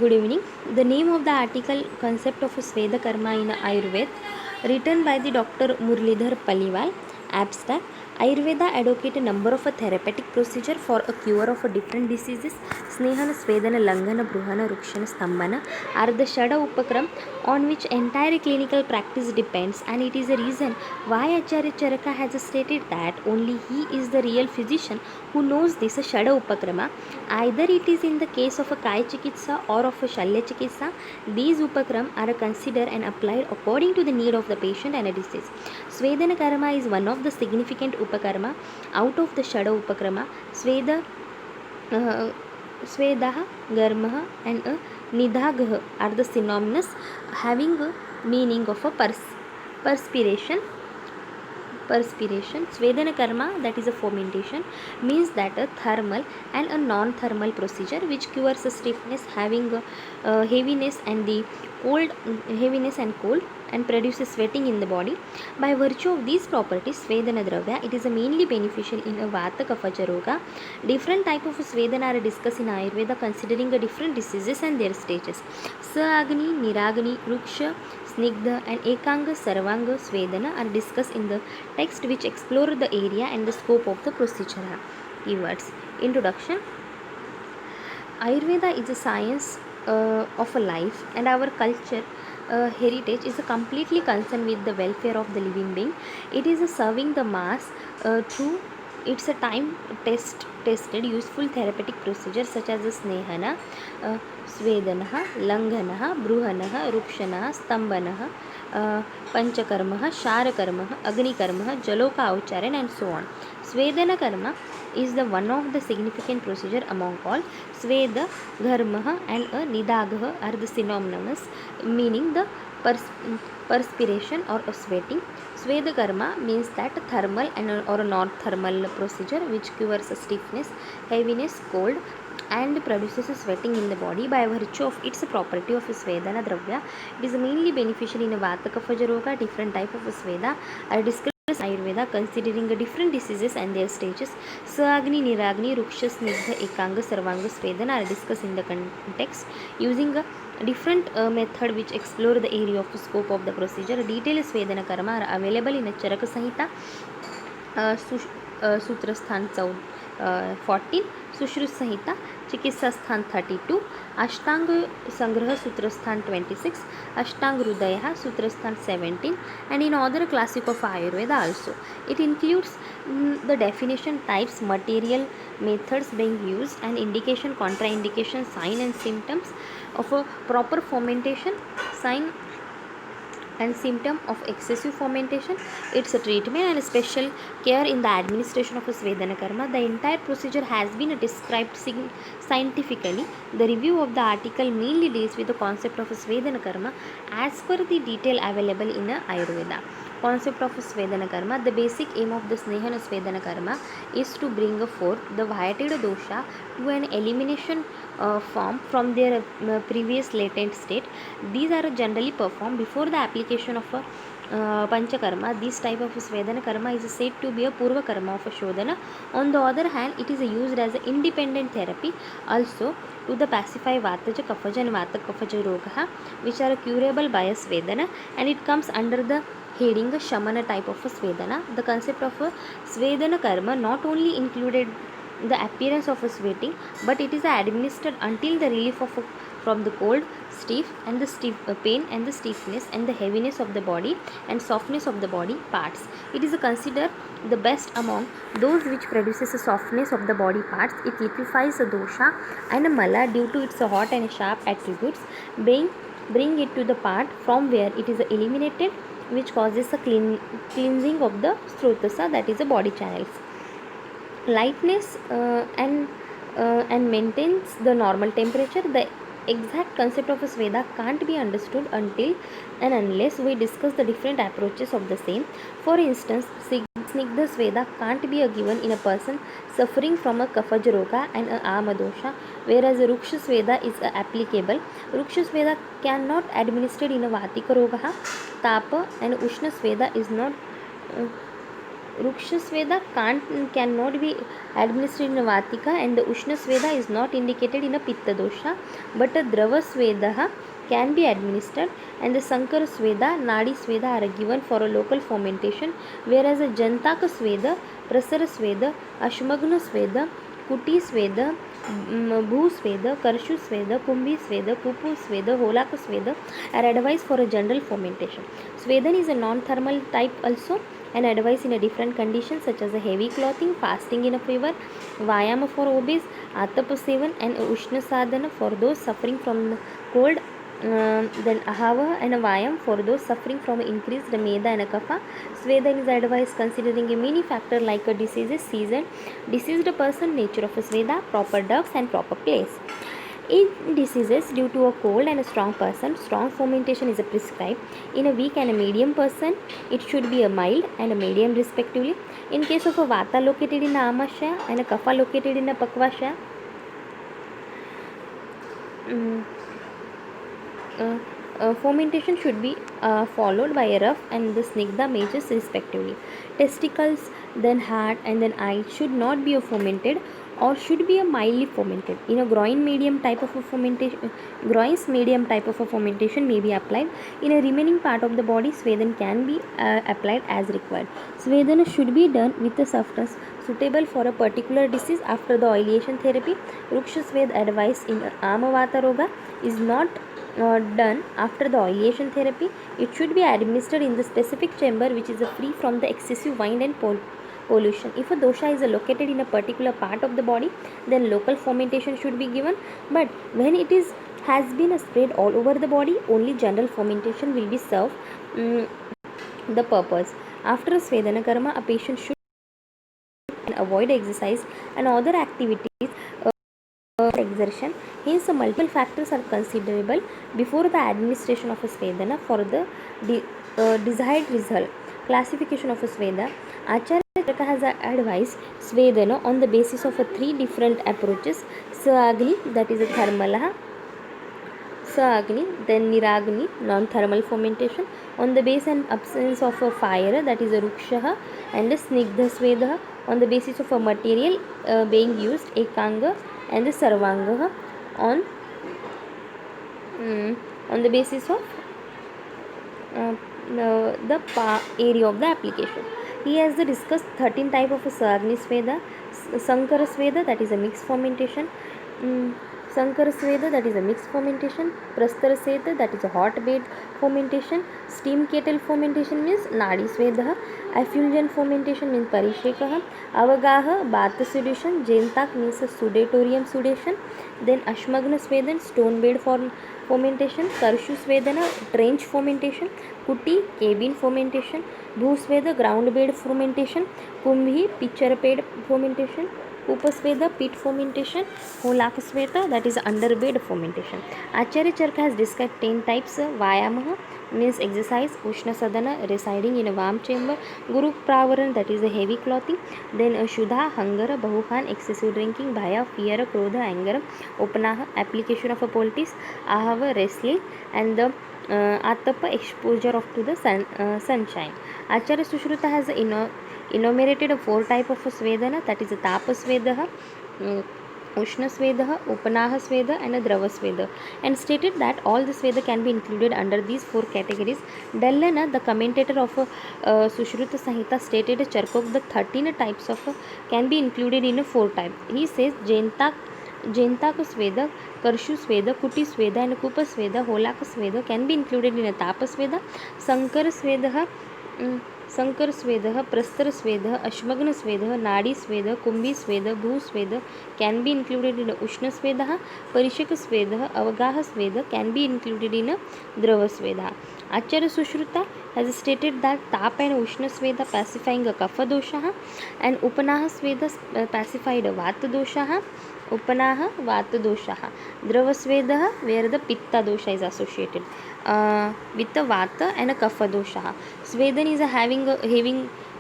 Good evening. The name of the article Concept of Sveda Karma in Ayurveda, written by the Dr. Murlidhar Paliwal. Abstract. Ayurveda advocate a number of therapeutic procedure for a cure of different diseases. Snehana, Svedana, Langana, Bruhana, Rukshana, Stambhana are the Shada Upakram on which entire clinical practice depends, and it is the reason why Acharya Charaka has stated that only he is the real physician who knows this Shada Upakrama. Either it is in the case of a Kaya Chikitsa or of a Shalya Chikitsa, these Upakram are considered and applied according to the need of the patient and a disease. Svedana Karma is one of the significant Upakarma out of the Shada Upakrama. Uh, Svedah, Garmah, and Nidhagah are the synonymous, having a meaning of a perspiration. Svedana karma, that is a fermentation, means that a thermal and a non-thermal procedure which cures a stiffness, having a heaviness and the cold and produces sweating in the body. By virtue of these properties, Svedana Dravya, it is a mainly beneficial in a Vata Kapha Roga. Different type of Svedana are discussed in Ayurveda considering the different diseases and their stages. Sa-Agni, Niragni, Ruksha, Snigdha and Ekanga Sarvanga Svedana are discussed in the text which explore the area and the scope of the procedure. Keywords. Introduction. Ayurveda is a science of a life, and our culture heritage is completely concerned with the welfare of the living being. It is serving the mass through it's a time tested useful therapeutic procedures such as snehana, svedana, langhana, bruhana, rukshana, stambana, panchakarma, sharakarma, agnikarma, jaloka avcharan, and so on. Svedana karma is the one of the significant procedure among all. Sveda, Gharmah and Nidagah are the synonymous, meaning the perspiration or a sweating. Sveda karma means that thermal and or a non-thermal procedure which cures stiffness, heaviness, cold, and produces a sweating in the body. By virtue of its property of Svedana Dravya, it is mainly beneficial in a Vata Kapha Roga. Different type of Sveda are discussed Ayurveda considering the different diseases and their stages. Sa-Agni, Niragni, Ruksha, Snigdha, Ekanga, Sarvanga, Svedana are discussed in the context using a different method which explore the area of the scope of the procedure. Detailed Svedana Karma are available in a Charaka Samhita, Sutrasthan 14, Sushruta Samhita, Chikitsa Sthan 32, Ashtanga Sangraha Sutrasthan 26, Ashtanga Hrudaya Sutrasthan 17, and in other classic of Ayurveda also. It includes the definition, types, material, methods being used, and indication, contraindication, sign and symptoms of a proper fermentation, sign and symptom of excessive fermentation, its treatment and special care in the administration of Svedana Karma. The entire procedure has been described scientifically. The review of the article mainly deals with the concept of Svedana Karma as per the detail available in Ayurveda. Concept of Svedana Karma. The basic aim of the Snehana Svedana Karma is to bring forth the Vayatida dosha to an elimination form from their previous latent state. These are generally performed before the application of a Panchakarma. This type of Svedana Karma is said to be a Purva Karma of a Shodhana. On the other hand, it is used as an independent therapy also to the pacify Vataja, Kaphaja and Vata Kaphaja Rogaha, which are curable by a Svedana, and it comes under the heading a Shamana type of a Svedana. The concept of a Svedana Karma not only included the appearance of a sweating, but it is administered until the relief of from the cold, stiff and the stiff pain and the stiffness and the heaviness of the body and softness of the body parts. It is considered the best among those which produces a softness of the body parts. It liquefies a dosha and a mala due to its hot and sharp attributes, bring it to the part from where it is eliminated, which causes a cleansing of the srotasa, that is the body channels. Lightness and maintains the normal temperature. The exact concept of a Sveda can't be understood until and unless we discuss the different approaches of the same. For instance, Snigdha Sveda can't be given in a person suffering from a Kaphaja Roga and a Amadosha, whereas a Ruksha Sveda is applicable. Ruksha Sveda cannot administered in a Vatika Roga, Tapa, and Ushna Sveda is not Ruksha Sveda cannot be administered in a Vatika, and the Ushna Sveda is not indicated in a Pitta dosha, but a Drava Sveda can be administered, and the Sankara Sveda, Nadi Sveda are given for a local fermentation, whereas a Jantaka Sveda, Prasara Sveda, Ashmagna Sveda, Kuti Sveda, Bhu Sveda, Karshu Sveda, Kumbhi Sveda, Pupu Sveda, Holaka Sveda are advised for a general fermentation. Svedan is a non-thermal type also, and advice in a different conditions such as a heavy clothing, fasting in a fever, Vayama for obese, Atapa Sevan, and Ushna Sadhana for those suffering from cold. Then Ahava and a Vayam for those suffering from increased Meda and a Kapha. Svedan is advised considering a many factor like a diseases, season, deceased person, nature of a Sveda, proper ducts and proper place. In diseases due to a cold and a strong person, strong fermentation is prescribed. In a weak and a medium person, it should be a mild and a medium respectively. In case of a Vata located in a Amashya and a Kapha located in a Pakvashya, fermentation should be followed by a rough and the snigdha majors respectively. Testicles, then heart and then eye should not be fermented or should be a mildly fermented. In a groins medium type of a fermentation may be applied. In a remaining part of the body, Svedan can be applied as required. Svedana should be done with a substance suitable for a particular disease after the oilation therapy. Ruksha Sved advice in Amavata Roga is not done after the oilation therapy. It should be administered in the specific chamber which is free from the excessive wind and pollution. If a dosha is located in a particular part of the body, then local fermentation should be given, but when it has been spread all over the body, only general fermentation will be served the purpose. After a Svedana karma, a patient should avoid exercise and other activities exertion. Hence, multiple factors are considerable before the administration of a Svedana for the desired result. Classification of a Sveda. Acharya Charaka has advised Svedana on the basis of three different approaches: Saagni, that is a thermal, Saagni, then Niragni, non-thermal fermentation, on the base and absence of a fire, that is a Ruksha, and the Snigdha Sveda, on the basis of a material being used, Ekanga and the Sarvanga, on the basis of the area of the application. He has discussed 13 type of Saagni Sveda, Sankara Sveda, that is a mixed fermentation, Sankara Sveda, that is a mixed fermentation, Prastara Sveda, that is a hot bed fermentation, steam kettle fermentation means Nadi Sveda, effulgent fermentation means Parishekaha, Avagaha, Bath sudation, Jentak means sudatorium sudation, then Ashmagna Svedan, stone bed fermentation, Karshu Svedana, trench fermentation, Kuti, cabin fermentation, Bhu Sveda, ground bed fermentation, Kumbhi, pitcher bed fermentation, Upasveda, pit fermentation, Holaka Sveta, that is underbed fermentation. Acharya Charaka has described 10 types. Vayamaha means exercise, Ushna Sadhana, residing in a warm chamber, Guru Pravaran, that is a heavy clothing, then Shudha, hunger, Bahukhan, excessive drinking, Bhaya, fear, Krodha, anger, Upanaha, application of a poultice, Ahava, wrestling, and the Atapa, exposure of to the sunshine. Acharya Sushruta has enumerated 4 type of Svedana, that is a Tapa Sveda, Ushna Sveda, Upanaha Sveda and a Drava Sveda, and stated that all the Sveda can be included under these 4 categories. Dallana, the commentator of Sushruta Samhita, stated Charkok the 13 types of can be included in a 4 type. He says Jentaka Sveda, Karshu Sveda, Kuti Sveda and Kupa Sveda, Holaka Sveda can be included in a Tapa Sveda, Sankara Sveda, Prastara Sveda, Ashmagna Sveda, Nadi Sveda, Kumbhi Sveda, Bhu Sveda can be included in a Ushna Sveda, Parishaka Sveda, Avagaha Sveda can be included in a Drava Sveda. Acharya Sushruta has stated that Tapa and Ushna Sveda pacifying a Kapha dosha and Upanaha Sveda pacified a Vata dosha, Upanaha Vata dosha, Drava Sveda where the Pitta dosha is associated with the Vata and a Kapha dosha. Svedan is having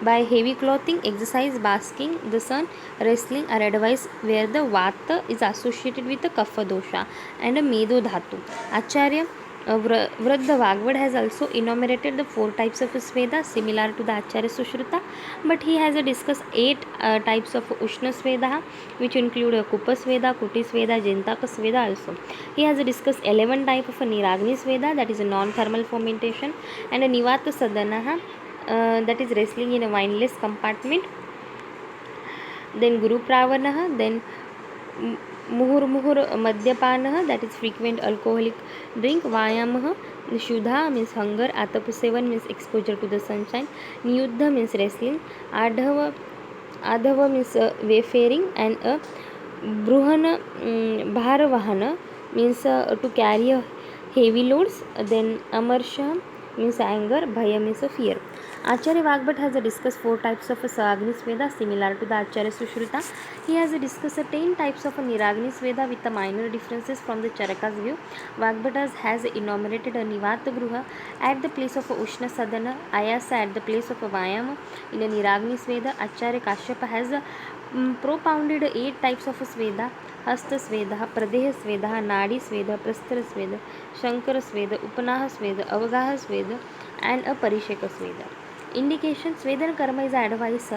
by heavy clothing, exercise, basking, the sun, wrestling are advised where the Vata is associated with the Kapha dosha and a Medo dhatu. Acharya Vruddha Bhagavad has also enumerated the 4 types of Sveda similar to the Acharya Sushruta, but he has discussed 8 types of Ushna Sveda, which include Kupa Sveda, Kuti Sveda, Jintaka Sveda also. He has discussed 11 types of Niragni Sveda, that is a non-thermal fermentation, and a Nivata Sadhana, that is wrestling in a wineless compartment. Then Guru Pravana, then Muhur Madhyapanah, that is frequent alcoholic drink. Vayamah, Shudha means hunger. Atapasevan means exposure to the sunshine. Niyuddha means wrestling. Adhava means wayfaring. And Bruhana Bharavahana means to carry heavy loads. Then Amarsha means anger. Bhaya means fear. Acharya Vagbhat has discussed 4 types of Sagni Sveda similar to the Acharya Sushruta. He has discussed 10 types of Niragni Sveda with the minor differences from the Charaka's view. Vagbhat has enumerated a Nivata Gruha at the place of Ushna Sadhana, Ayasa at the place of Vayama in a Niragni Sveda. Acharya Kashyapa has propounded 8 types of Sveda: Hasta Sveda, Pradeha Sveda, Nadi Sveda, Prasthara Sveda, Shankara Sveda, Upanaha Sveda, Avagaha Sveda, and a Parisheka Sveda. Indication: Svedana karma is advice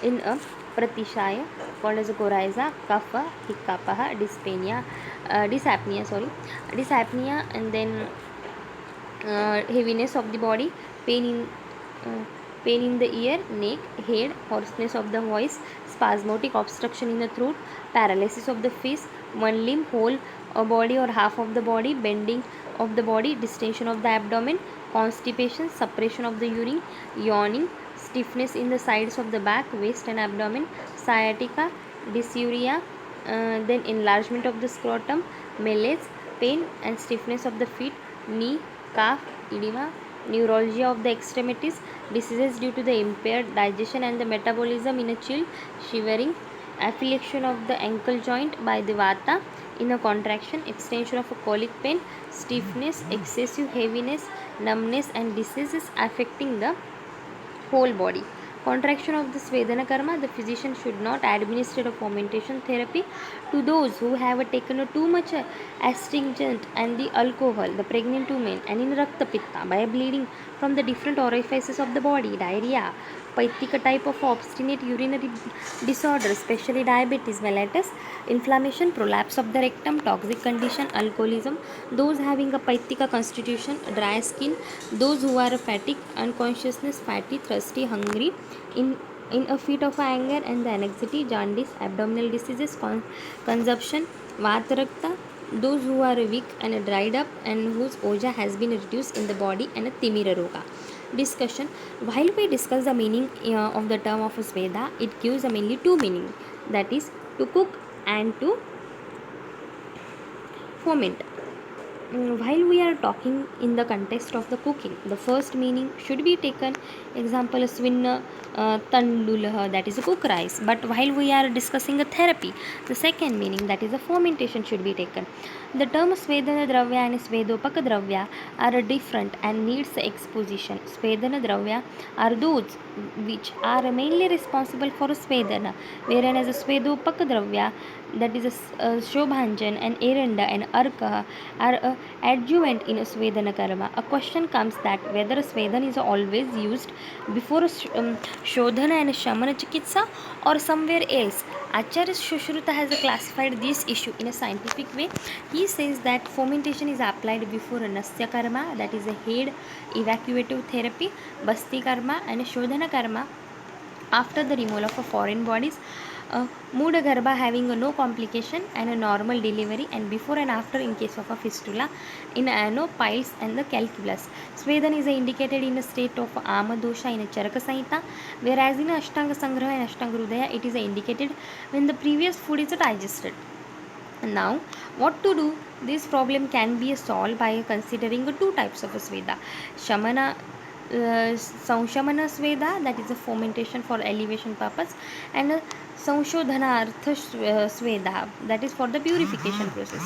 in a pratishaya called as a coryza, kapha, hiccupaha, dyspnea, and then heaviness of the body, pain in uh, pain in the ear, neck, head, hoarseness of the voice, spasmodic obstruction in the throat, paralysis of the face, one limb, whole body or half of the body, bending of the body, distension of the abdomen, constipation, suppression of the urine, yawning, stiffness in the sides of the back, waist and abdomen, sciatica, dysuria, then enlargement of the scrotum, malaise, pain and stiffness of the feet, knee, calf, edema, neuralgia of the extremities, diseases due to the impaired digestion and the metabolism in a chill, shivering, affliction of the ankle joint by the vata in a contraction, extension of a colic pain, stiffness, excessive heaviness, numbness and diseases affecting the whole body. Contraction of the Svedana karma, the physician should not administer a fermentation therapy to those who have taken too much astringent and the alcohol, the pregnant women, and in Rakta Pitta by bleeding from the different orifices of the body, diarrhea, Paitika type of obstinate urinary disorder, especially diabetes mellitus, inflammation, prolapse of the rectum, toxic condition, alcoholism, those having a Paitika constitution, dry skin, those who are fatigue, unconsciousness, fatty, thirsty, hungry, in a fit of anger and the anxiety, jaundice, abdominal diseases, consumption, vatarakta, those who are weak and dried up and whose oja has been reduced in the body, and a timira roga. Discussion: while we discuss the meaning of the term of Sveda, it gives mainly 2 meaning, that is to cook and to ferment. While we are talking in the context of the cooking, the first meaning should be taken. Example: Svinna Tandulah, that is a cook rice. But while we are discussing a therapy, the second meaning, that is a fermentation, should be taken. The term Svedana Dravya and Svedopaka Dravya are different and needs exposition. Svedana Dravya are those which are mainly responsible for Svedana, whereas a Svedopaka Dravya, that is a Shobhanjan and Eranda and Arka, are a adjuvant in a Svedana karma. A question comes that whether a Svedan is always used before a Shodhana and a Shamana Chikitsa or somewhere else. Acharya Sushruta has classified this issue in a scientific way. He says that fermentation is applied before a Nasya karma, that is a head evacuative therapy, Basti karma, and a Shodhana karma after the removal of foreign bodies, Muda Garbha having no complication and a normal delivery, and before and after in case of a fistula in ano, piles and the calculus. Svedan is indicated in a state of Amadosha in a Charaka Samhita, whereas in Ashtanga Sangraha and Ashtanga Hrudaya it is indicated when the previous food is digested. Now, what to do? This problem can be solved by considering 2 types of Sveda: Shamana Sanshamana Sveda, that is a fermentation for elevation purpose, and संशोधनार्थ sweda, that is for the purification process.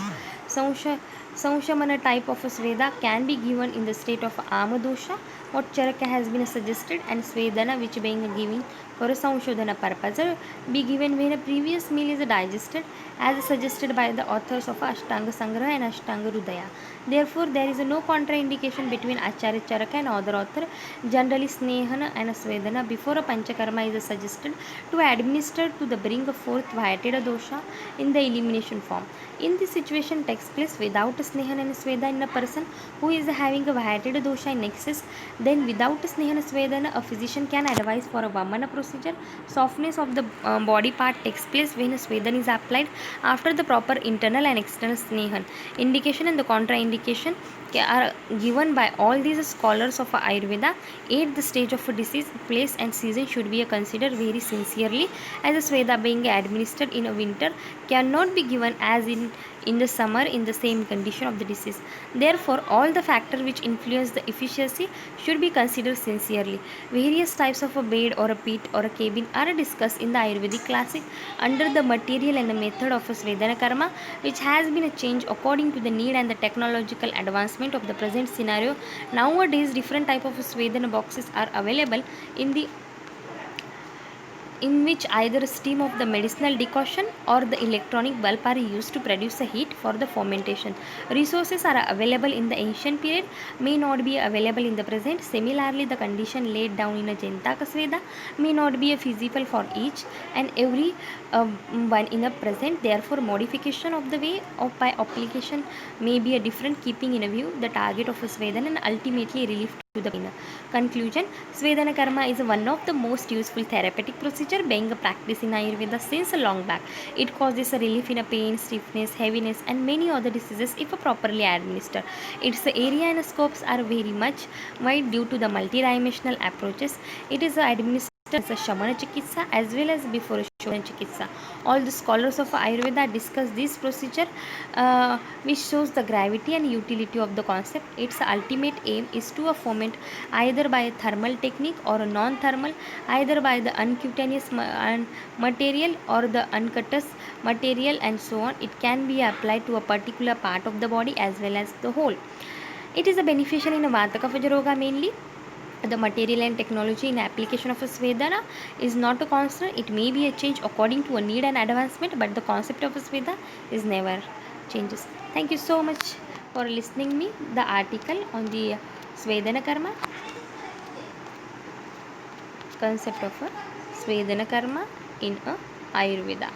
Sansha Sanshamana type of a sweda can be given in the state of amadosha, what charaka has been suggested, and svedana which being given for a Sanshodhana purpose be given when a previous meal is digested as suggested by the authors of Ashtanga Sangraha and Ashtanga Rudaya. Therefore, there is no contraindication between Acharya Charaka and other author. Generally, Snehana and Svedana before a Panchakarma is suggested to administer to the bring forth Vyateda dosha in the elimination form. In this situation takes place without Snehana and Sveda in a person who is having a Vyateda dosha in excess. Then without Snehana Svedana, a physician can advise for a Vamana procedure. Softness of the body part takes place when a Svedan is applied after the proper internal and external Snehan. Indication and the contraindication are given by all these scholars of Ayurveda. At the stage of a disease, place and season should be considered very sincerely, as a Sveda being administered in a winter cannot be given as in the summer in the same condition of the disease. Therefore, all the factors which influence the efficiency should be considered sincerely. Various types of a bed or a pit or a cabin are discussed in the Ayurvedic classic under the material and the method of a Svedana Karma, which has been a change according to the need and the technological advancement of the present scenario. Nowadays, different type of Svedana boxes are available in which either steam of the medicinal decoction or the electronic bulb are used to produce a heat for the fermentation. Resources are available in the ancient period, may not be available in the present. Similarly, the condition laid down in a Jantaka Sveda may not be feasible for each and every one in the present. Therefore, modification of the way of by application may be a different, keeping in view the target of a Svedan and ultimately relief to the pain. Conclusion: Svedana Karma is one of the most useful therapeutic procedure being practiced in Ayurveda since a long back. It causes a relief in a pain, stiffness, heaviness, and many other diseases if properly administered. Its area and scopes are very much wide due to the multidimensional approaches. It is administered as a Shamana Chikitsa as well as before a Shodhana Chikitsa. All the scholars of Ayurveda discuss this procedure, which shows the gravity and utility of the concept. Its ultimate aim is to ferment either by a thermal technique or a non-thermal, either by the uncutaneous material or the uncutaneous material, and so on. It can be applied to a particular part of the body as well as the whole. It is a beneficial in a Vata Kapha Roga mainly. The material and technology in application of a Svedana is not a constant. It may be a change according to a need and advancement, but the concept of a Sveda is never changes. Thank you so much for listening me the article on the Svedana Karma, concept of a Svedana Karma in a Ayurveda.